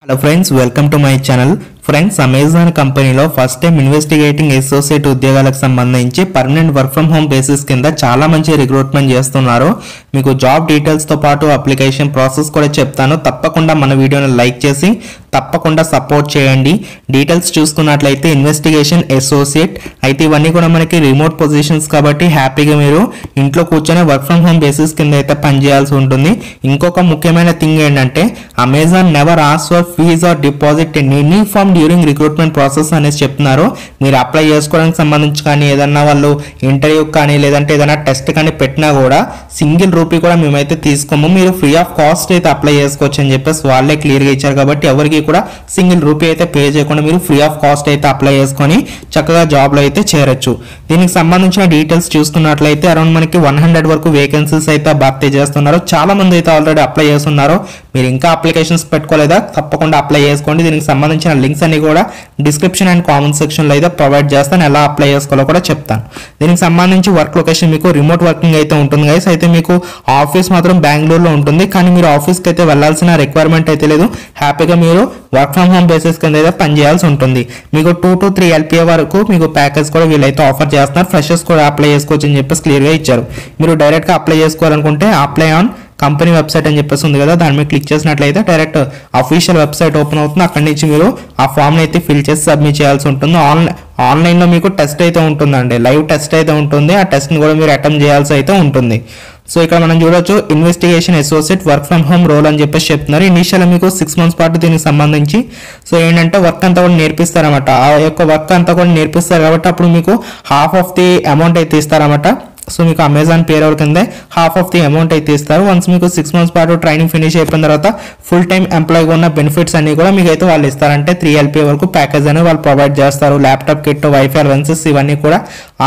Hello friends, welcome to my channel. Friends, Amazon కంపెనీలో first time investigating associate ఉద్యోగాలకు సంబంధించి permanent work from home basis కింద చాలా మంచి రిక్రూట్మెంట్ చేస్తున్నారు. మీకు జాబ్ డీటెయిల్స్తో పాటు అప్లికేషన్ ప్రాసెస్ కూడా చెప్తాను. తప్పకుండా మన వీడియోని లైక్ చేసి తప్పకుండా సపోర్ట్ చేయండి. డీటెయిల్స్ చూసుకున్నట్లయితే ఇన్వెస్టిగేషన్ అసోసియేట్ అయితే ఇవన్నీ కూడా మనకి రిమోట్ పొజిషన్స్ కాబట్టి హ్యాపీగా మీరు ఇంట్లో కూర్చొని వర్క్ ఫ్రమ్ హోమ్ బేసిస్ కింద అయితే పనిచేయాల్సి ఉంటుంది. ఇంకొక ముఖ్యమైన థింగ్ ఏంటంటే Amazon never ask for fees or deposit in any form during recruitment process అనేసి చెప్తున్నారు. మీరు అప్లై చేసుకోవడానికి సంబంధించి కానీ ఏదన్నా వాళ్ళు ఇంటర్వ్యూ కానీ లేదంటే ఏదైనా టెస్ట్ కానీ పెట్టినా కూడా సింగిల్ రూపీ కూడా మేమైతే తీసుకోము. మీరు ఫ్రీ ఆఫ్ కాస్ట్ అయితే అప్లై చేసుకోవచ్చు అని చెప్పేసి వాళ్ళే క్లియర్గా ఇచ్చారు. కాబట్టి ఎవరికి కూడా సింగిల్ రూపీ అయితే పే చేయకుండా మీరు ఫ్రీ ఆఫ్ కాస్ట్ అయితే అప్లై చేసుకొని చక్కగా జాబ్లో అయితే చేరొచ్చు. దీనికి సంబంధించిన డీటెయిల్స్ చూసుకున్నట్లయితే అరౌండ్ మనకి 100 వరకు వేకెన్సీస్ అయితే భర్తీ చేస్తున్నారు. చాలా మంది అయితే ఆల్రెడీ అప్లై చేస్తున్నారు. మీరు ఇంకా అప్లికేషన్స్ పెట్టుకోలేదా? తప్పకుండా అప్లై చేసుకోండి. దీనికి సంబంధించిన లింక్స్ అన్ని కూడా డిస్క్రిప్షన్ అండ్ కామెంట్ సెక్షన్లో అయితే ప్రొవైడ్ చేస్తాను. ఎలా అప్లై చేసుకోవాలో కూడా చెప్తాను. దీనికి సంబంధించి వర్క్ లొకేషన్ మీకు రిమోట్ వర్కింగ్ అయితే ఉంటుంది గైస్. అయితే మీకు ఆఫీస్ మాత్రం బెంగళూరులో ఉంటుంది. కానీ మీరు ఆఫీస్కి అయితే వెళ్ళాల్సిన రిక్వైర్మెంట్ అయితే లేదు. హ్యాపీగా మీరు వర్క్ ఫ్రమ్ హోమ్ బేసిస్ కింద అయితే పనిచేయాల్సి ఉంటుంది. మీకు 2 to 3 LPA వరకు మీకు ప్యాకేజ్ కూడా వీళ్ళైతే ఆఫర్ చేస్తున్నారు. ఫ్రెషర్స్ కూడా అప్లై చేసుకోవచ్చు అని చెప్పేసి క్లియర్గా ఇచ్చారు. మీరు డైరెక్ట్గా అప్లై చేసుకోవాలనుకుంటే అప్లై ఆన్ కంపెనీ వెబ్సైట్ అని చెప్పేసి ఉంది కదా, దాని మీద క్లిక్ చేసినట్లయితే డైరెక్ట్ అఫీషియల్ వెబ్సైట్ ఓపెన్ అవుతుంది. అక్కడి నుంచి మీరు ఆ ఫామ్ని అయితే ఫిల్ చేసి సబ్మిట్ చేయాల్సి ఉంటుంది. ఆన్లైన్లో మీకు టెస్ట్ అయితే ఉంటుందండి, లైవ్ టెస్ట్ అయితే ఉంటుంది. ఆ టెస్ట్ని కూడా మీరు అటెంప్ట్ చేయాల్సి అయితే ఉంటుంది. సో ఇక్కడ మనం చూడొచ్చు investigation associate work from home role అని చెప్పేసి చెప్తున్నారు. ఇనిషియల్ మీకు 6 months పాటు దీనికి సంబంధించి సో ఏంటంటే వర్క్ అంతా కూడా నేర్పిస్తారన్నమాట. ఆ యొక్క వర్క్ అంతా కూడా నేర్పిస్తారు కాబట్టి అప్పుడు మీకు హాఫ్ ఆఫ్ ది అమౌంట్ అయితే ఇస్తారన్నమాట. సో మీకు అమెజాన్ పేరోల్ కింద హాఫ్ ఆఫ్ ది అమౌంట్ అయితే ఇస్తారు. వన్స్ మీకు 6 months పాటు ట్రైనింగ్ ఫినిష్ అయిపోయిన తర్వాత ఫుల్ టైం ఎంప్లాయీగా ఉన్న బెనిఫిట్స్ అన్ని కూడా మీకు అయితే వాళ్ళు ఇస్తారంటే 3 LPA వరకు ప్యాకేజ్ అనేది వాళ్ళు ప్రొవైడ్ చేస్తారు. ల్యాప్టాప్ కిట్, వైఫై అలవెన్సెస్ ఇవన్నీ కూడా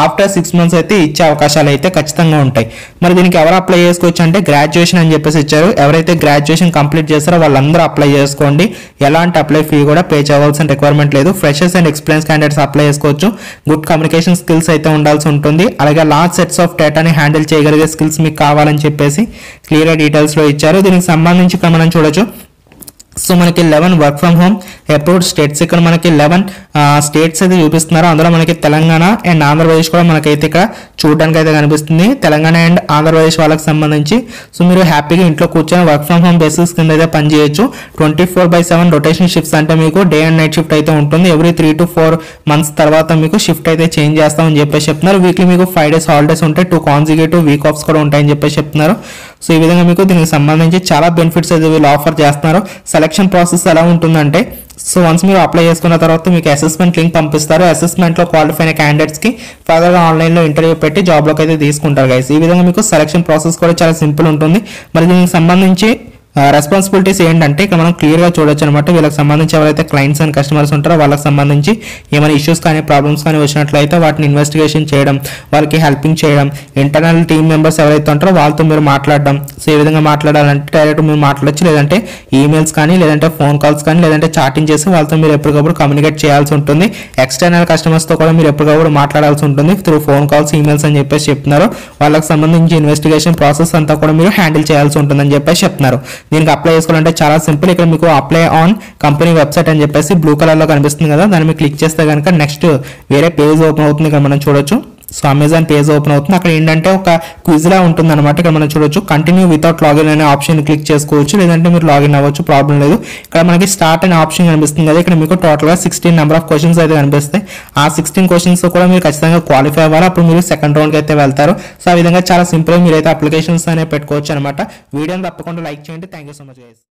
ఆఫ్టర్ 6 months అయితే ఇచ్చే అవకాశాలు అయితే ఖచ్చితంగా ఉంటాయి. మరి దీనికి ఎవరు అప్లై చేసుకోవచ్చు అంటే గ్రాడ్యుయేషన్ అని చెప్పేసి ఇచ్చారు. ఎవరైతే గ్రాడ్యుయేషన్ కంప్లీట్ చేస్తారో వాళ్ళందరూ అప్లై చేసుకోండి. ఎలాంటి అప్లై ఫీ కూడా పే చేయవలసిన రిక్వైర్మెంట్ లేదు. Freshers and experience candidates apply చేసుకోవచ్చు. గుడ్ కమ్యూనికేషన్ స్కిల్స్ అయితే ఉండాల్సి ఉంటుంది. అలాగే లార్జ్ సెట్స్ ఆఫ్ డేటాని హ్యాండిల్ చేయగలిగే స్కిల్స్ మీకు కావాలని చెప్పేసి క్లియర్ డీటెయిల్స్లో ఇచ్చారు. దీనికి సంబంధించి ఇక్కడ మనం చూడొచ్చు. సో మనకి 11 work from home approved states ఇక్కడ మనకి 11 స్టేట్స్ అయితే చూపిస్తున్నారు. అందులో మనకి తెలంగాణ అండ్ ఆంధ్రప్రదేశ్ కూడా మనకైతే ఇక్కడ చూడడానికి అయితే కనిపిస్తుంది. తెలంగాణ అండ్ ఆంధ్రప్రదేశ్ వాళ్ళకి సంబంధించి సో మీరు హ్యాపీగా ఇంట్లో కూర్చొని వర్క్ ఫ్రమ్ హోమ్ బేసిస్ కింద అయితే పనిచేయచ్చు. 24/7 రొటేషన్ షిఫ్ట్స్ అంటే మీకు డే అండ్ నైట్ షిఫ్ట్ అయితే ఉంటుంది. ఎవ్రీ 3 to 4 months తర్వాత మీకు షిఫ్ట్ అయితే చేంజ్ చేస్తామని చెప్పేసి చెప్తున్నారు. వీక్లీ మీకు 5 days హాలిడేస్ ఉంటాయి. 2 consecutive వీక్ ఆఫ్స్ కూడా ఉంటాయని చెప్పేసి చెప్తున్నారు. సో ఈ విధంగా మీకు దీనికి సంబంధించి చాలా బెనిఫిట్స్ అయితే వీళ్ళు ఆఫర్ చేస్తున్నారు. సెలక్షన్ ప్రాసెస్ ఎలా ఉంటుందంటే సో వన్స్ మీరు అప్లై చేసుకున్న తర్వాత మీకు అసెస్మెంట్ లింక్ పంపిస్తారు. అసెస్మెంట్లో క్వాలిఫై అయిన క్యాండిడేట్స్కి ఫర్దర్గా ఆన్లైన్లో ఇంటర్వ్యూ పెట్టి జాబ్లోకి అయితే తీసుకుంటారు గైస్. ఈ విధంగా మీకు సెలక్షన్ ప్రాసెస్ కూడా చాలా సింపుల్ ఉంటుంది. మరి దీనికి సంబంధించి రెస్పాన్సిబిలిటీస్ ఏంటంటే ఇక్కడ మనం క్లియర్గా చూడొచ్చు అనమాట. వీళ్ళకి సంబంధించి ఎవరైతే క్లయింట్స్ అండ్ కస్టమర్స్ ఉంటారో వాళ్ళకి సంబంధించి ఏమైనా ఇష్యూస్ కానీ ప్రాబ్లమ్స్ కానీ వచ్చినట్లయితే వాటిని ఇన్వెస్టిగేషన్ చేయడం, వాళ్ళకి హెల్పింగ్ చేయడం, ఇంటర్నల్ టీమ్ మెంబర్స్ ఎవరైతే ఉంటారో వాళ్ళతో మీరు మాట్లాడడం. సో ఈ విధంగా మాట్లాడాలంటే డైరెక్ట్ మీరు మాట్లాడచ్చు, లేదంటే ఈమెయిల్స్ కానీ లేదంటే ఫోన్ కాల్స్ కానీ లేదంటే చాటింగ్ చేసి వాళ్ళతో మీరు ఎప్పటికప్పుడు కమ్యూనికేట్ చేయాల్సి ఉంటుంది. ఎక్స్టర్నల్ కస్టమర్స్తో కూడా మీరు ఎప్పటికప్పుడు మాట్లాడాల్సి ఉంటుంది త్రూ ఫోన్ కాల్స్, ఈమెయిల్స్ అని చెప్పేసి చెప్తున్నారు. వాళ్ళకి సంబంధించి ఇన్వెస్టిగేషన్ ప్రాసెస్ అంతా కూడా మీరు హ్యాండిల్ చేయాల్సి ఉంటుందని చెప్పేసి చెప్తున్నారు. దీనికి అప్లై చేసుకోవాలంటే చాలా సింపుల్. ఇక్కడ మీకు అప్లై ఆన్ కంపెనీ వెబ్సైట్ అని చెప్పేసి బ్లూ కలర్ లో కనిపిస్తుంది కదా, దాన్ని మీరు క్లిక్ చేస్తే కనుక నెక్స్ట్ వేరే పేజ్ ఓపెన్ అవుతుంది. ఇక్కడ మనం చూడొచ్చు. సో అమెజాన్ పేజ్ ఓపెన్ అవుతుంది. అక్కడ ఏంటంటే ఒక క్విజ్ లా ఉంటుంది అనమాట. ఇక్కడ మనం చూడొచ్చు కంటిన్యూ వితౌట్ లాగిన్ అనే ఆప్షన్ క్లిక్ చేసుకోవచ్చు, లేదంటే మీరు లాగిన్ అవ్వచ్చు, ప్రాబ్లం లేదు. ఇక్కడ మనకి స్టార్ట్ అనే ఆప్షన్ కనిపిస్తుంది కదా, ఇక్కడ మీకు టోటల్ గా 16 నెంబర్ ఆఫ్ క్వశ్చన్స్ అయితే కనిపిస్తాయి. ఆ 16 క్వశ్చన్స్ కూడా మీరు ఖచ్చితంగా క్వాలిఫై అవ్వాలి. అప్పుడు మీరు సెకండ్ రౌండ్కి అయితే వెళ్తారు. సో ఆ విధంగా చాలా సింపుల్ మీరు అయితే అప్లికేషన్స్ అనేవి పెట్టుకోవచ్చు అనమాట. వీడియోని తప్పకుండా లైక్ చేయండి. Thank you so much guys.